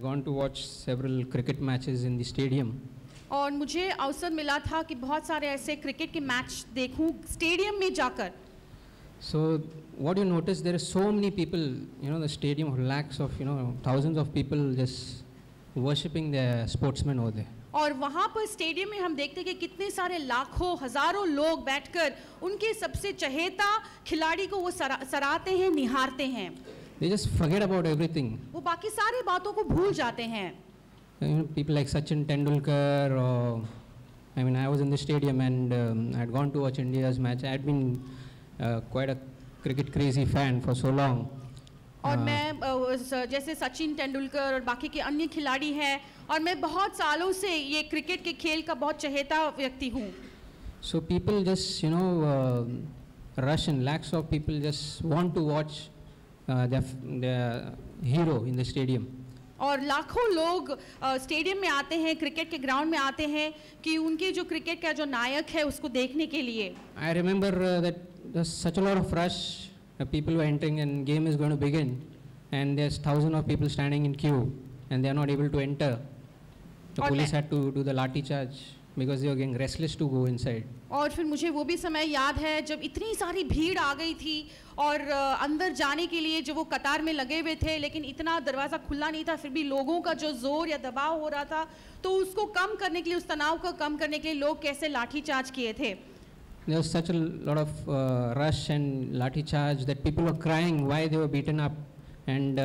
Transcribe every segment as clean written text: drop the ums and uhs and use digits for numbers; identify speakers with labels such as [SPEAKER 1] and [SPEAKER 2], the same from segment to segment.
[SPEAKER 1] had gone to watch several cricket matches in the stadium.
[SPEAKER 2] और मुझे अवसर मिला था कि बहुत सारे ऐसे क्रिकेट के मैच देखूं स्टेडियम में जाकर.
[SPEAKER 1] So what you notice, there are so many people, the stadium, lakhs of, thousands of people just worshipping the sportsmen over there.
[SPEAKER 2] और वहाँ पर स्टेडियम में हम देखते हैं कि कितने सारे लाखों हजारों लोग बैठकर उनके सबसे चहेता खिलाड़ी को वो सराहते हैं, निहारते हैं.
[SPEAKER 1] They just forget about everything.
[SPEAKER 2] वो बाकी सारी बातों को भूल जाते हैं.
[SPEAKER 1] People like Sachin Tendulkar, or I was in the stadium and I had gone to watch India's match. I had been quite a cricket crazy fan for so long.
[SPEAKER 2] और मैं जैसे सचिन तेंदुलकर और बाकी के अन्य खिलाड़ी हैं और मैं बहुत सालों से ये क्रिकेट के खेल का बहुत चहेता व्यक्ति हूँ.
[SPEAKER 1] So people just rush, and lakhs of people just want to watch their hero in the stadium.
[SPEAKER 2] और लाखों लोग स्टेडियम में आते हैं, क्रिकेट के ग्राउंड में आते हैं कि उनके जो क्रिकेट का जो नायक है उसको देखने के लिए.
[SPEAKER 1] I remember that there's such a lot of rush. People were entering and game is going to begin, and there's thousands of people standing in queue and they are not able to enter. The police had to do the lathi charge because they were getting restless to go inside.
[SPEAKER 2] और फिर मुझे वो भी समय याद है जब इतनी सारी भीड़ आ गई थी और अंदर जाने के लिए जो वो कतार में लगे हुए थे, लेकिन इतना दरवाज़ा खुला नहीं था, फिर भी लोगों का जो जोर या दबाव हो रहा था, तो उसको कम करने के लिए, उस तनाव को कम करने के लिए लोग कैसे लाठी चार्ज किए थे.
[SPEAKER 1] There was such a lot of rush and lathi charge that people were crying why they were beaten up, and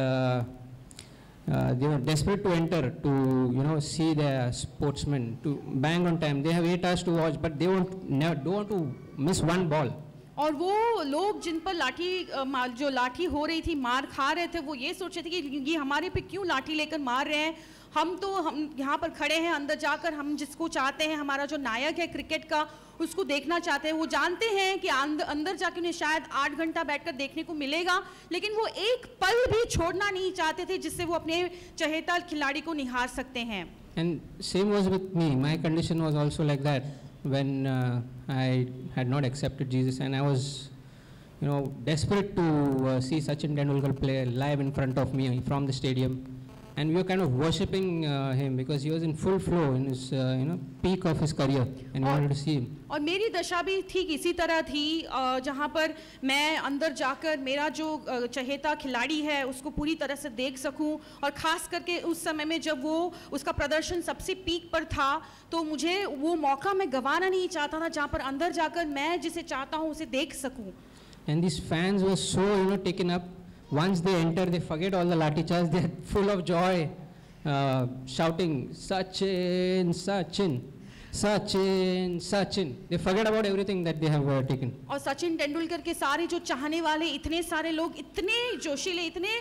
[SPEAKER 1] they were desperate to enter to see their sportsmen, to bang on time. They have 8 hours to watch, but they don't want to miss one ball.
[SPEAKER 2] और वो लोग जिन पर जो लाठी हो रही थी, मार खा रहे थे, वो ये सोच रहे थे कि ये हमारे पे क्यों लाठी लेकर मार रहे हैं. हम यहाँ पर खड़े हैं, अंदर जाकर हम जिसको चाहते हैं, हमारा जो नायक है क्रिकेट का, उसको देखना चाहते हैं. वो जानते हैं कि अंदर जाकर उन्हें शायद 8 घंटा बैठकर देखने को मिलेगा, लेकिन वो एक पल भी छोड़ना नहीं चाहते थे जिससे वो अपने चहेता खिलाड़ी को निहार सकते हैं.
[SPEAKER 1] And same was with me. My condition was also like that when I had not accepted Jesus, and I was desperate to see Sachin Tendulkar play live in front of me from the stadium. And we were kind of worshipping him because he was in full flow in his peak of his career, and we wanted to see him.
[SPEAKER 2] और मेरी दशा भी ठीक इसी तरह थी, जहाँ पर मैं अंदर जाकर मेरा जो चहेता खिलाड़ी है उसको पूरी तरह से देख सकूं, और ख़ास करके उस समय में जब वो उसका प्रदर्शन सबसे पीक पर था, तो मुझे वो मौका मैं गंवाना नहीं चाहता था जहाँ पर अंदर जाकर मैं जिसे चाहता हूँ उसे देख सकूं.
[SPEAKER 1] And these fans were so taken up. Once they enter, they forget all the lathi charge. They're full of joy, shouting, Sachin, Sachin, Sachin, Sachin. They forget about everything that they have taken.
[SPEAKER 2] और सचिन तेंदुलकर के सारे जो चाहने वाले इतने सारे लोग, इतने जोशीले, इतने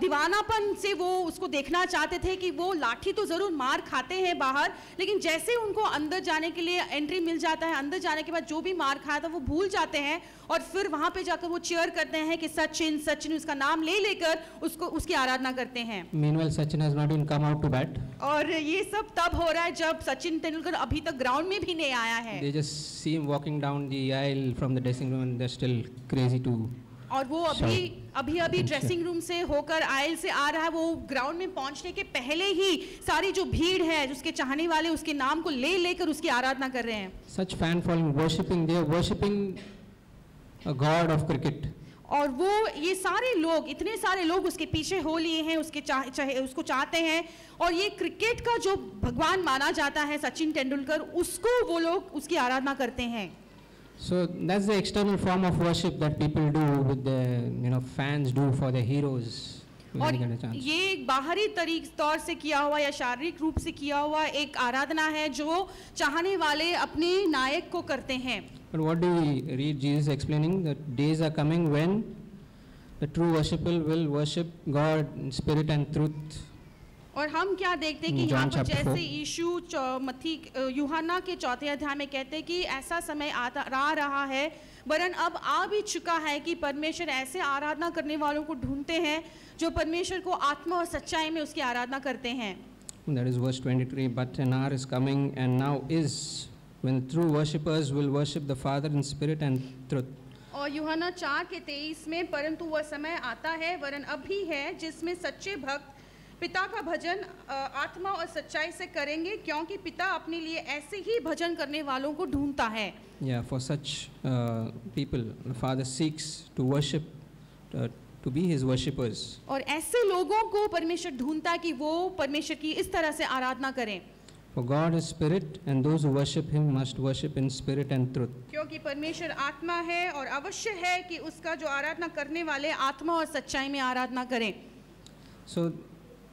[SPEAKER 2] दीवानापन से वो उसको देखना चाहते थे कि वो लाठी तो ज़रूर मार खाते हैं बाहर, लेकिन जैसे उनको अंदर जाने के लिए एंट्री मिल जाता है, अंदर जाने के बाद जो भी मार खाया था वो भूल जाते हैं, और फिर वहाँ पे जाकर वो चीयर करते हैं कि सचिन सचिन, उसका नाम ले लेकर उसकी आराधना करते हैं.
[SPEAKER 1] Meanwhile, Sachin has not even come out to bat.
[SPEAKER 2] और ये सब तब हो रहा है जब सचिन तेंदुलकर अभी तक ग्राउंड में भी नहीं आया है.
[SPEAKER 1] They just see him walking down the aisle from the dressing room, and they're still crazy to.
[SPEAKER 2] और वो अभी ड्रेसिंग रूम से होकर आयल से आ रहा है, वो ग्राउंड में पहुंचने के पहले ही सारी जो भीड़ है, उसके चाहने वाले उसके नाम को ले लेकर उसकी आराधना कर रहे हैं.
[SPEAKER 1] Such fan following, they are worshipping a god of cricket.
[SPEAKER 2] और वो ये सारे लोग, इतने सारे लोग उसके पीछे हो लिए हैं, उसको चाहते हैं, और ये क्रिकेट का जो भगवान माना जाता है सचिन तेंदुलकर, उसको वो लोग उसकी आराधना करते हैं.
[SPEAKER 1] So that's the external form of worship that people do with the fans do for their heroes.
[SPEAKER 2] और ये एक बाहरी तौर से किया हुआ या शारीरिक रूप से किया हुआ एक आराधना है जो चाहने वाले अपने नायक को करते हैं.
[SPEAKER 1] But what do we read Jesus explaining? That days are coming when the true worshipper will worship God in spirit and truth.
[SPEAKER 2] और हम क्या देखते हैं कि यहाँ पर जैसे यीशु यूहन्ना के 4 अध्याय में कहते हैं कि ऐसा समय आ रहा है, वरन अब आ भी चुका है कि परमेश्वर ऐसे आराधना करने वालों को ढूंढते हैं जो परमेश्वर को आत्मा और सच्चाई में उसकी आराधना करते हैं.
[SPEAKER 1] That is verse 23. But an hour is coming and now is when true worshippers will worship the Father in spirit and truth.
[SPEAKER 2] और यूहन्ना 4 के 23 में, परंतु वह समय आता है, वरन अब भी है, जिसमें सच्चे भक्त पिता का भजन आत्मा और सच्चाई से करेंगे, क्योंकि पिता अपने लिए ऐसे ही भजन करने वालों को ढूंढता है.
[SPEAKER 1] Yeah, for such people, the Father seeks to worship, to be His worshippers.
[SPEAKER 2] और ऐसे लोगों को परमेश्वर ढूंढता है कि वो परमेश्वर की इस तरह से आराधना करें.
[SPEAKER 1] For God is spirit, and those who worship Him must worship in spirit and truth.
[SPEAKER 2] क्योंकि परमेश्वर आत्मा है और अवश्य है कि उसका जो आराधना करने वाले आत्मा और सच्चाई में आराधना करें.
[SPEAKER 1] So,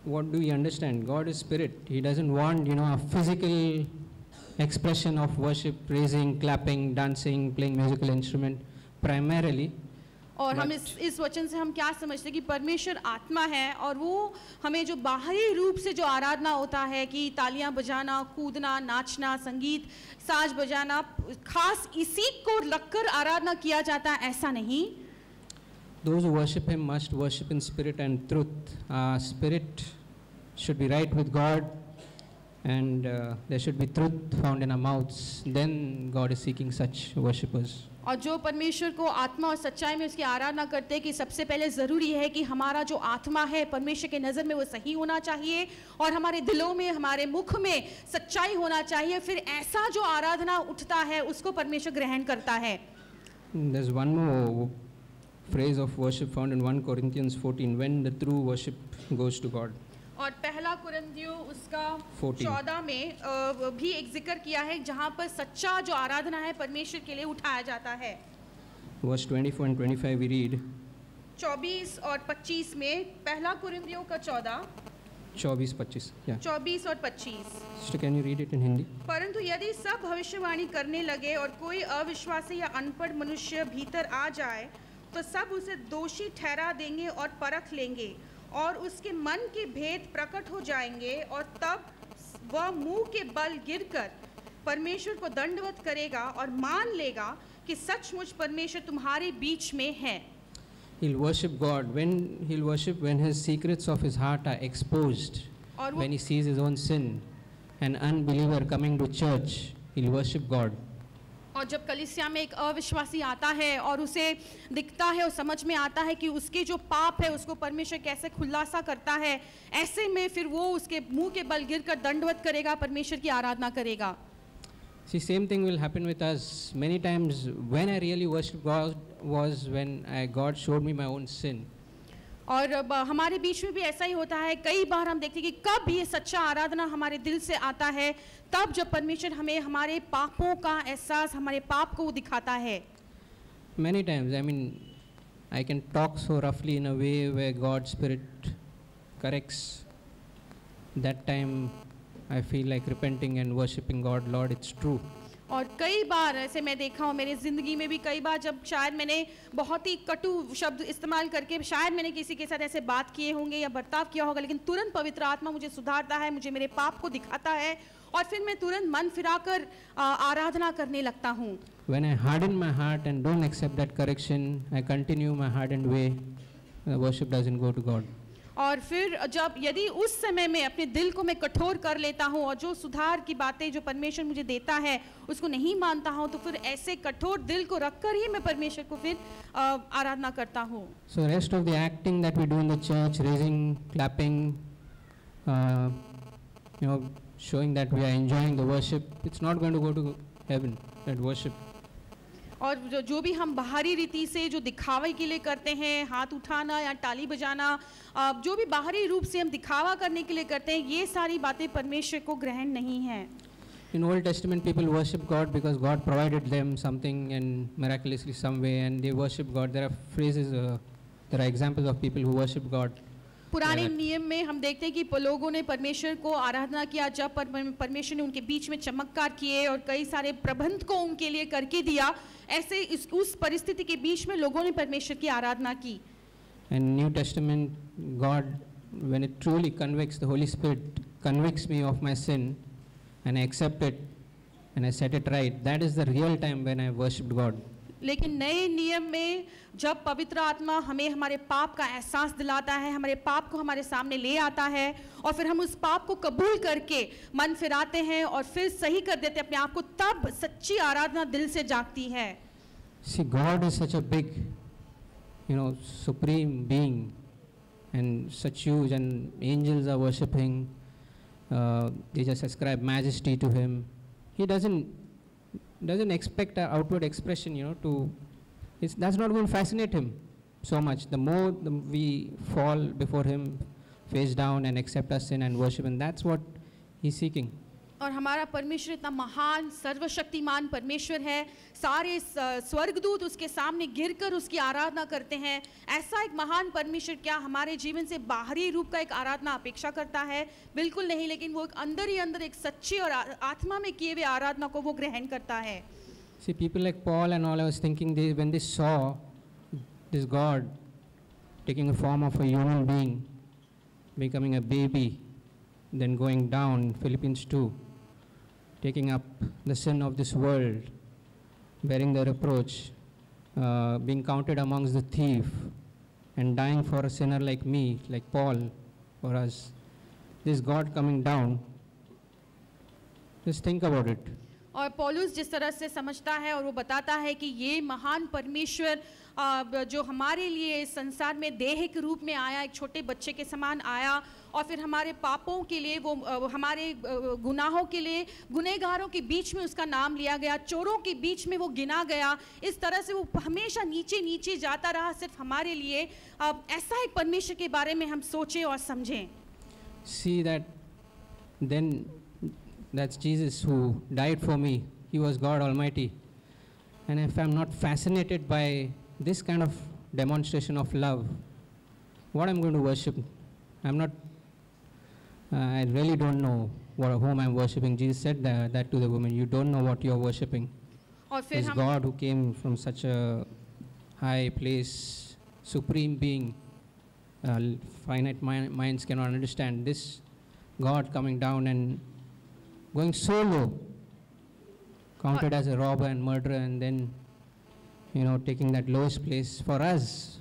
[SPEAKER 1] what do we understand? God is spirit. He doesn't want, a physical expression of worship, praising, clapping, dancing, playing musical instrument, primarily.
[SPEAKER 2] और हम इस वचन से हम क्या समझते हैं कि परमेश्वर आत्मा है और वो हमें जो बाहरी रूप से जो आराधना होता है कि तालियां बजाना, कूदना, नाचना, संगीत, साज बजाना, खास इसी को लगकर आराधना किया जाता है, ऐसा नहीं.
[SPEAKER 1] Those who worship Him must worship in spirit and truth. Spirit should be right with God, and there should be truth found in our mouths. Then God is seeking such worshippers.
[SPEAKER 2] और जो परमेश्वर को आत्मा और सच्चाई में उसकी आराधना करते हैं कि सबसे पहले ज़रूरी है कि हमारा जो आत्मा है परमेश्वर के नज़र में वो सही होना चाहिए और हमारे दिलों में, हमारे मुख में सच्चाई होना चाहिए. फिर ऐसा जो आराधना उठता है उसको परमेश्वर ग्रहण करता है.
[SPEAKER 1] There's one more phrase of worship found in 1 Corinthians 14, when the true worship goes to God.
[SPEAKER 2] और पहला कुरिन्थियों उसका 14 में भी एक जिक्र किया है जहाँ पर सच्चा जो आराधना है परमेश्वर के लिए उठाया जाता है.
[SPEAKER 1] Verse 24 and 25 we read.
[SPEAKER 2] 24 और 25 में, पहला कुरिन्थियों का 14,
[SPEAKER 1] 24-25, yeah.
[SPEAKER 2] 24 और 25.
[SPEAKER 1] Sister, can you read it in Hindi?
[SPEAKER 2] परंतु यदि सब भविष्यवाणी करने लगे और कोई अविश्वासी या अनपढ़ मनुष्य भीतर आ जाए तो सब उसे दोषी ठहरा देंगे और परख लेंगे और उसके मन के भेद प्रकट हो जाएंगे और तब वह मुंह के बल गिरकर परमेश्वर को दंडवत करेगा और मान लेगा कि सचमुच परमेश्वर तुम्हारे बीच में है.
[SPEAKER 1] He'll worship God when his secrets of his heart are exposed. When he sees his own sin, an unbeliever coming to church, he'll worship God.
[SPEAKER 2] और जब कलीसिया में एक अविश्वासी आता है और उसे दिखता है और समझ में आता है कि उसके जो पाप है उसको परमेश्वर कैसे खुलासा करता है, ऐसे में फिर वो उसके मुंह के बल गिरकर दंडवत करेगा, परमेश्वर की आराधना करेगा.
[SPEAKER 1] See, same thing will happen with us. Many times when I really worship God was when God showed me my own sin.
[SPEAKER 2] और हमारे बीच में भी ऐसा ही होता है. कई बार हम देखते हैं कि कब ये सच्चा आराधना हमारे दिल से आता है, तब जब परमेश्वर हमें हमारे पापों का एहसास, हमारे पाप को दिखाता है.
[SPEAKER 1] Many times, I can talk so roughly in a way where God's Spirit corrects. That time I feel like repenting and worshipping God. Lord, it's true.
[SPEAKER 2] और कई बार ऐसे मैं देखा हूँ मेरे ज़िंदगी में भी, कई बार जब शायद मैंने बहुत ही कटु शब्द इस्तेमाल करके शायद मैंने किसी के साथ ऐसे बात किए होंगे या बर्ताव किया होगा, लेकिन तुरंत पवित्र आत्मा मुझे सुधारता है, मुझे मेरे पाप को दिखाता है और फिर मैं तुरंत मन फिराकर आराधना करने लगता हूँ.
[SPEAKER 1] When I harden my heart and don't accept that correction, I continue my hardened way. The worship doesn't go to God.
[SPEAKER 2] और फिर जब यदि उस समय में अपने दिल को मैं कठोर कर लेता हूँ और जो सुधार की बातें जो परमेश्वर मुझे देता है उसको नहीं मानता हूँ, तो फिर ऐसे कठोर दिल को रखकर ही मैं परमेश्वर को फिर आराधना करता हूँ.
[SPEAKER 1] So rest of the acting that we do in the church, raising, clapping, showing that we are enjoying the worship, it's not going to go to heaven, that worship.
[SPEAKER 2] और जो भी हम बाहरी रीति से जो दिखावे के लिए करते हैं, हाथ उठाना या ताली बजाना, जो भी बाहरी रूप से हम दिखावा करने के लिए करते हैं, ये सारी बातें परमेश्वर को ग्रहण नहीं हैं.
[SPEAKER 1] In Old Testament, people worship God because God provided them something and miraculously some way, and they worship God. There are phrases, there are examples of people who worship God.
[SPEAKER 2] पुराने नियम में हम देखते हैं कि लोगों ने परमेश्वर को आराधना किया जब परमेश्वर ने उनके बीच में चमत्कार किए और कई सारे प्रबंध को उनके लिए करके दिया. ऐसे उस परिस्थिति के बीच में लोगों ने परमेश्वर की आराधना की.
[SPEAKER 1] And New Testament, God, when it truly convicts, the Holy Spirit convicts me of my sin, and I accept it, and I set it right. That is the real time when I worshipped God.
[SPEAKER 2] लेकिन नए नियम में जब पवित्र आत्मा हमें हमारे पाप का एहसास दिलाता है, हमारे पाप को हमारे सामने ले आता है और फिर हम उस पाप को कबूल करके मन फिराते हैं और फिर सही कर देते हैं अपने आप को, तब सच्ची आराधना दिल से जागती है.
[SPEAKER 1] See, God is such a big, supreme being, and such huge, and angels are worshipping. They just ascribe majesty to him. He doesn't expect an outward expression, that's not going to fascinate him so much. The more we fall before him, face down and accept our sin and worship, and that's what he's seeking.
[SPEAKER 2] और हमारा परमेश्वर इतना महान सर्वशक्तिमान परमेश्वर है, सारे स्वर्गदूत उसके सामने गिरकर उसकी आराधना करते हैं। ऐसा एक महान परमेश्वर क्या हमारे जीवन से बाहरी रूप का एक आराधना अपेक्षा करता है? बिल्कुल नहीं, लेकिन वो अंदर ही अंदर एक सच्ची और आत्मा में किए हुए आराधना को वो ग्रहण करता है।
[SPEAKER 1] See, people like Paul and all, I was thinking, when they saw this God taking a form of a human being, becoming a baby, then going down, Philippians 2, taking up the sin of this world, bearing the reproach, being counted amongst the thief, and dying for a sinner like me, like Paul, for us. This God coming down, just think about it.
[SPEAKER 2] और पौलुस जिस तरह से समझता है और वो बताता है कि ये महान परमेश्वर जो हमारे लिए इस संसार में देह के रूप में आया, एक छोटे बच्चे के समान आया, और फिर हमारे पापों के लिए, वो हमारे गुनाहों के लिए गुनहगारों के बीच में उसका नाम लिया गया, चोरों के बीच में वो गिना गया। इस तरह से वो हमेशा नीचे नीचे जाता रहा सिर्फ हमारे लिए। ऐसा एक परमेश्वर के बारे में हम सोचें और समझें।
[SPEAKER 1] See that, then that's Jesus who died for me. He was God Almighty. And if I'm not fascinated by this kind of demonstration of love, what I'm going to worship? I'm not, I really don't know whom I'm worshipping. Jesus said that to the woman, you don't know what you're worshipping. This God who came from such a high place, supreme being, finite minds cannot understand. This God coming down and going so low, counted as a robber and murderer, and then, taking that lowest place for us,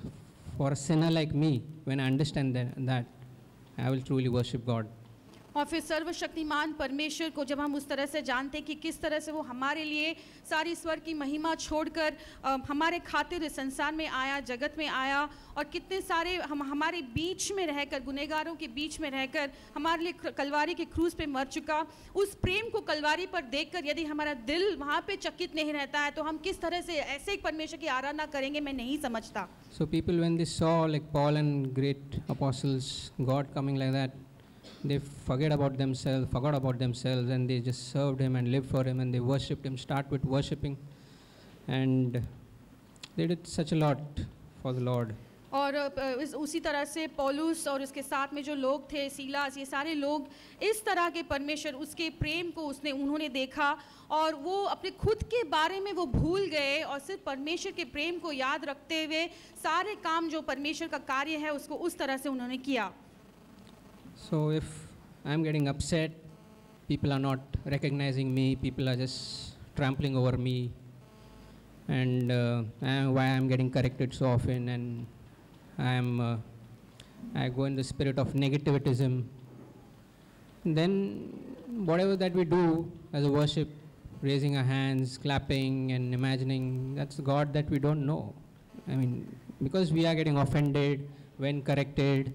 [SPEAKER 1] for a sinner like me. When I understand that, I will truly worship God.
[SPEAKER 2] और फिर सर्वशक्तिमान परमेश्वर को जब हम उस तरह से जानते हैं कि किस तरह से वो हमारे लिए सारी स्वर्ग की महिमा छोड़कर हमारे खातिर इस संसार में आया, जगत में आया, और कितने सारे हमारे बीच में रहकर, गुनहगारों के बीच में रहकर हमारे लिए कलवारी के क्रूस पे मर चुका, उस प्रेम को कलवारी पर देखकर यदि हमारा दिल वहाँ पे चकित नहीं रहता है, तो हम किस तरह से ऐसे एक परमेश्वर की आराधना करेंगे, मैं नहीं समझता।
[SPEAKER 1] So people, when they saw like Paul and great apostles, God coming like that, they forgot about themselves, and they just served him and lived for him, and they worshipped him, start with worshipping, and they did such a lot for the Lord.
[SPEAKER 2] और उसी तरह से पौलुस और उसके साथ में जो लोग थे, सीलास, ये सारे लोग इस तरह के परमेश्वर, उसके प्रेम को उन्होंने देखा, और वो अपने खुद के बारे में वो भूल गए और सिर्फ परमेश्वर के प्रेम को याद रखते हुए सारे काम जो परमेश्वर का कार्य है उसको उस तरह से उन्होंने किया।
[SPEAKER 1] So if I'm getting upset, people are not recognizing me, people are just trampling over me, and why I'm getting corrected so often, and I go in the spirit of negativism, then whatever that we do as a worship, raising our hands, clapping and imagining, that's God that we don't know. I mean, because we are getting offended when corrected,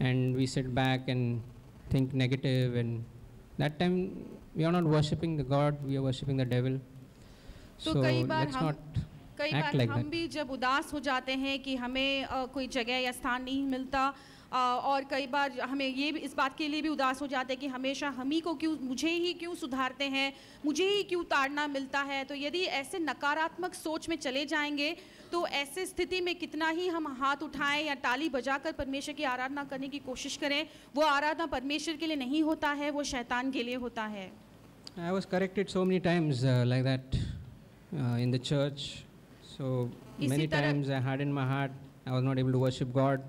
[SPEAKER 1] and we sit back and think negative, and that time we are not worshipping the God, we are worshipping the devil. So let's not act like that.
[SPEAKER 2] हम भी जब उदास हो जाते हैं कि हमें कोई जगह या स्थान नहीं मिलता, और कई बार हमें ये इस बात के लिए भी उदास हो जाते हैं कि हमेशा हम ही को क्यों, मुझे ही क्यों सुधारते हैं, मुझे ही क्यों ताड़ना मिलता है। तो यदि ऐसे नकारात्मक सोच में चले जाएंगे तो ऐसे स्थिति में कितना ही हम हाथ उठाएं या ताली बजाकर परमेश्वर की आराधना करने की कोशिश करें, वो आराधना परमेश्वर के लिए नहीं होता है, वो शैतान के लिए होता है।
[SPEAKER 1] I was corrected so many times like that in the church. So many times I had in my heart I was not able to worship God.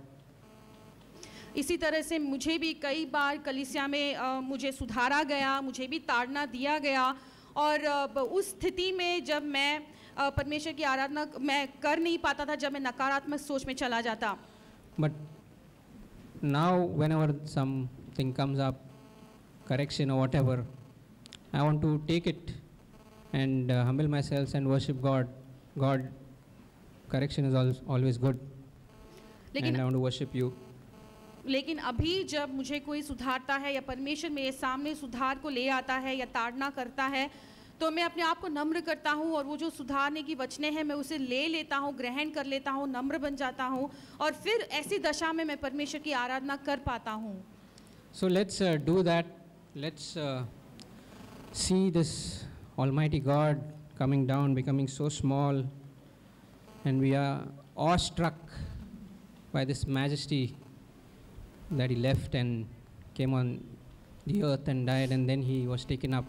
[SPEAKER 2] इसी तरह से मुझे भी कई बार कलीसिया में मुझे सुधारा गया, मुझे भी ताड़ना दिया गया, और उस स्थिति में जब मैं परमेश्वर की आराधना मैं कर नहीं पाता था, जब मैं नकारात्मक सोच में चला जाता।
[SPEAKER 1] But now whenever something comes up, correction or whatever, I want to take it and humble myself and worship God. God, correction is always good.
[SPEAKER 2] लेकिन
[SPEAKER 1] and I want to worship you.
[SPEAKER 2] लेकिन अभी जब मुझे कोई सुधारता है या परमेश्वर मेरे सामने सुधार को ले आता है या ताड़ना करता है, तो मैं अपने आप को नम्र करता हूँ और वो जो सुधारने की वचनें हैं मैं उसे ले लेता हूँ, ग्रहण कर लेता हूँ, नम्र बन जाता हूँ और फिर ऐसी दशा में मैं परमेश्वर की आराधना कर पाता हूँ.
[SPEAKER 1] So let's do that. Let's see this Almighty God coming down, becoming so small, and we are awestruck by this majesty that he left and came on the earth and died, and then he was taken up,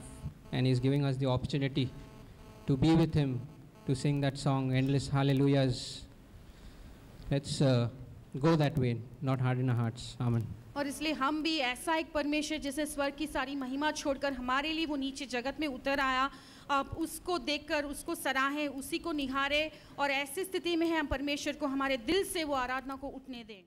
[SPEAKER 1] and he's giving us the opportunity to be with him, to sing that song, Endless Hallelujahs. Let's go that way, not harden our hearts. Amen.
[SPEAKER 2] और इसलिए हम भी ऐसा एक परमेश्वर जिसने स्वर्ग की सारी महिमा छोड़कर हमारे लिए वो नीचे जगत में उतर आया, अब उसको देखकर उसको सराहें, उसी को निहारें और ऐसी स्थिति में है हम परमेश्वर को हमारे दिल से वो आराधना को उठने दें.